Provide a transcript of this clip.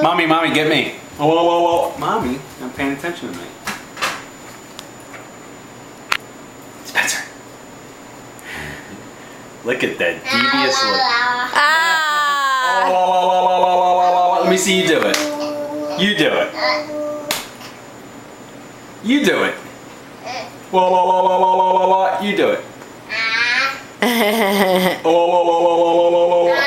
Mommy, mommy, get me. Whoa, whoa, whoa, whoa. Mommy, not paying attention to me. Spencer. Look at that devious look. Ah! Whoa, whoa, whoa, whoa, whoa, whoa, whoa, whoa. Let me see you do it. You do it. You do it. Whoa, whoa, whoa, whoa, whoa, whoa, whoa, whoa. You do it. Whoa, whoa, whoa, whoa, whoa, whoa, whoa, whoa.